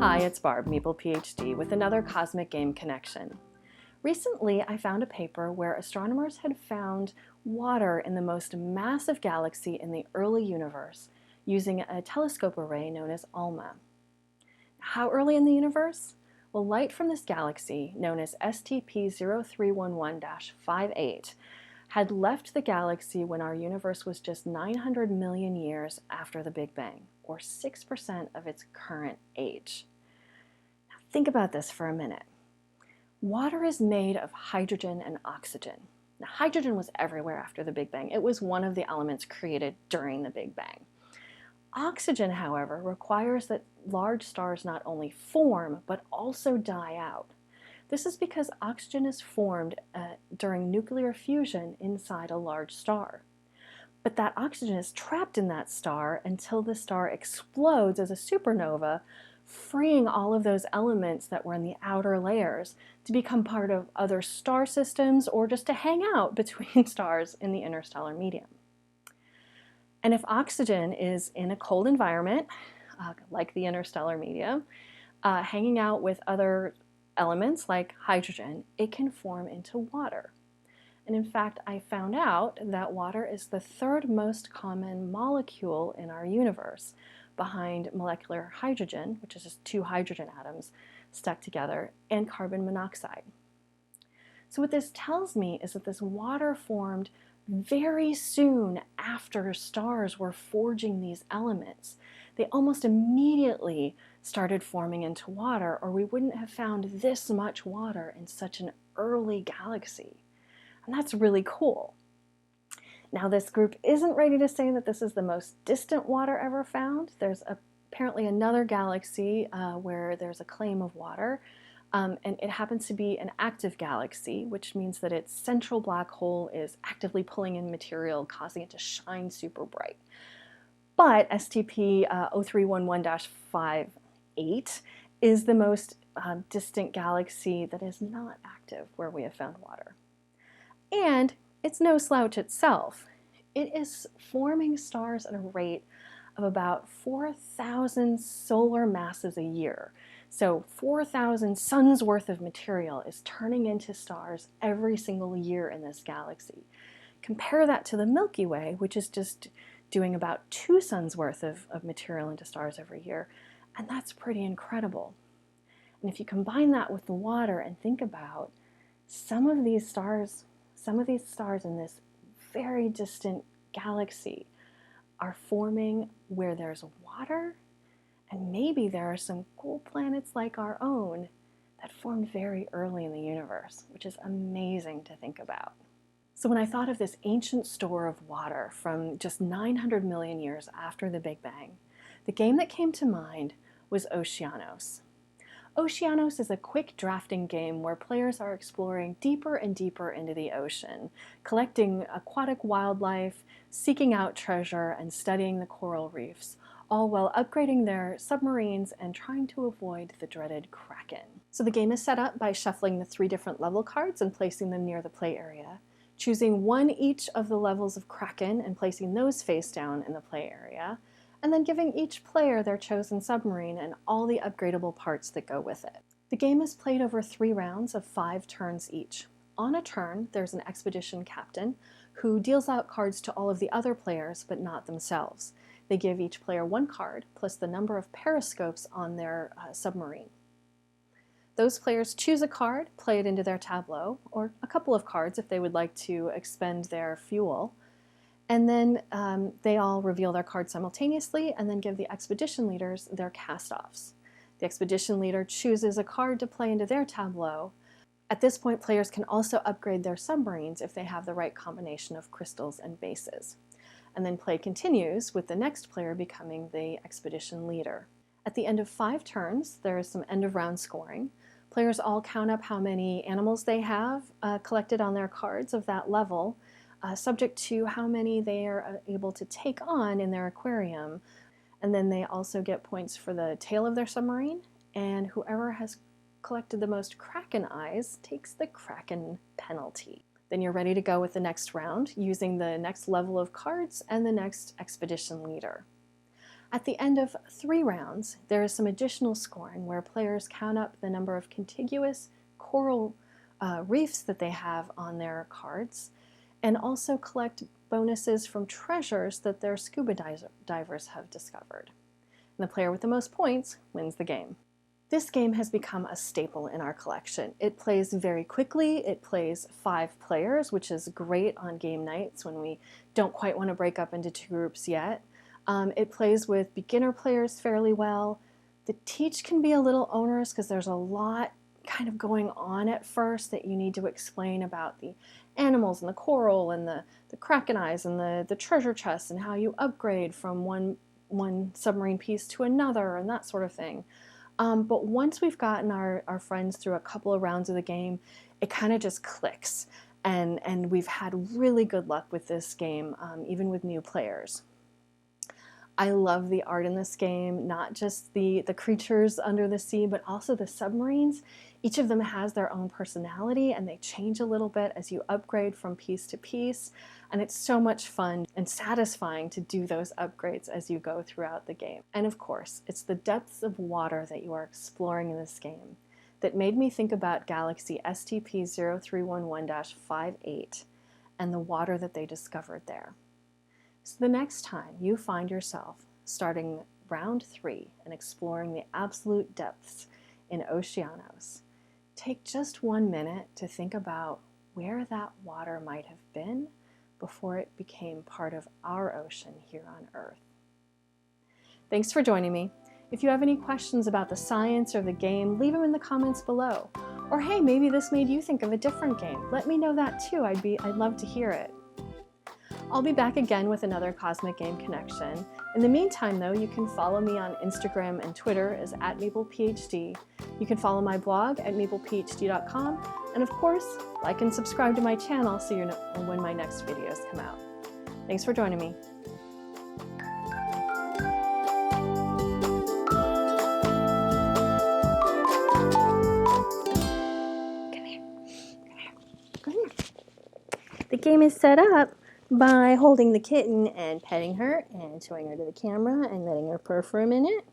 Hi, it's Barb, Meeple PhD, with another Cosmic Game Connection. Recently, I found a paper where astronomers had found water in the most massive galaxy in the early universe using a telescope array known as ALMA. How early in the universe? Well, light from this galaxy, known as STP-0311-58, had left the galaxy when our universe was just 900 million years after the Big Bang, or 6% of its current age. Now, think about this for a minute. Water is made of hydrogen and oxygen. Now, hydrogen was everywhere after the Big Bang. It was one of the elements created during the Big Bang. Oxygen, however, requires that large stars not only form, but also die out. This is because oxygen is formed during nuclear fusion inside a large star. But that oxygen is trapped in that star until the star explodes as a supernova, freeing all of those elements that were in the outer layers to become part of other star systems or just to hang out between stars in the interstellar medium. And if oxygen is in a cold environment, like the interstellar medium, hanging out with other elements like hydrogen, it can form into water. And in fact, I found out that water is the third most common molecule in our universe, behind molecular hydrogen, which is just two hydrogen atoms stuck together, and carbon monoxide. So what this tells me is that this water formed very soon after stars were forging these elements. They almost immediately started forming into water, or we wouldn't have found this much water in such an early galaxy. And that's really cool. Now, this group isn't ready to say that this is the most distant water ever found. There's apparently another galaxy where there's a claim of water, and it happens to be an active galaxy, which means that its central black hole is actively pulling in material, causing it to shine super bright. But STP 0311-58 is the most distant galaxy that is not active where we have found water. And it's no slouch itself. It is forming stars at a rate of about 4,000 solar masses a year. So 4,000 suns worth of material is turning into stars every single year in this galaxy. Compare that to the Milky Way, which is just doing about 2 suns worth of material into stars every year, and that's pretty incredible. And if you combine that with the water and think about some of these stars in this very distant galaxy are forming where there's water, and maybe there are some cool planets like our own that formed very early in the universe, which is amazing to think about. So when I thought of this ancient store of water from just 900 million years after the Big Bang, the game that came to mind was Oceanos. Oceanos is a quick drafting game where players are exploring deeper and deeper into the ocean, collecting aquatic wildlife, seeking out treasure, and studying the coral reefs, all while upgrading their submarines and trying to avoid the dreaded Kraken. So the game is set up by shuffling the 3 different level cards and placing them near the play area, choosing one each of the levels of Kraken and placing those face down in the play area, and then giving each player their chosen submarine and all the upgradable parts that go with it. The game is played over 3 rounds of 5 turns each. On a turn, there's an expedition captain who deals out cards to all of the other players, but not themselves. They give each player 1 card, plus the number of periscopes on their submarine. Those players choose a card, play it into their tableau, or a couple of cards if they would like to expend their fuel. And then they all reveal their cards simultaneously and then give the expedition leaders their cast-offs. The expedition leader chooses a card to play into their tableau. At this point, players can also upgrade their submarines if they have the right combination of crystals and bases. And then play continues with the next player becoming the expedition leader. At the end of 5 turns, there is some end-of-round scoring. Players all count up how many animals they have collected on their cards of that level, subject to how many they are able to take on in their aquarium. And then they also get points for the tail of their submarine, and whoever has collected the most Kraken eyes takes the Kraken penalty. Then you're ready to go with the next round using the next level of cards and the next expedition leader. At the end of 3 rounds, there is some additional scoring where players count up the number of contiguous coral reefs that they have on their cards, and also collect bonuses from treasures that their scuba divers have discovered. And the player with the most points wins the game. This game has become a staple in our collection. It plays very quickly. It plays 5 players, which is great on game nights when we don't quite want to break up into 2 groups yet. It plays with beginner players fairly well. The teach can be a little onerous because there's a lot kind of going on at first that you need to explain about the animals and the coral and the kraken eyes and the treasure chests and how you upgrade from one submarine piece to another and that sort of thing. But once we've gotten our friends through a couple of rounds of the game, it kind of just clicks. And we've had really good luck with this game, even with new players. I love the art in this game, not just the creatures under the sea, but also the submarines. Each of them has their own personality and they change a little bit as you upgrade from piece to piece. And it's so much fun and satisfying to do those upgrades as you go throughout the game. And of course, it's the depths of water that you are exploring in this game that made me think about Galaxy STP-0311-58 and the water that they discovered there. So the next time you find yourself starting round 3 and exploring the absolute depths in Oceanos, take just 1 minute to think about where that water might have been before it became part of our ocean here on Earth. Thanks for joining me. If you have any questions about the science or the game, leave them in the comments below. Or hey, maybe this made you think of a different game. Let me know that too. I'd love to hear it. I'll be back again with another Cosmic Game Connection. In the meantime, though, you can follow me on Instagram and Twitter as @MaplePhD. You can follow my blog at maplephd.com, and of course, like and subscribe to my channel so you know when my next videos come out. Thanks for joining me. Come here. The game is set up by holding the kitten and petting her and showing her to the camera and letting her purr for a minute.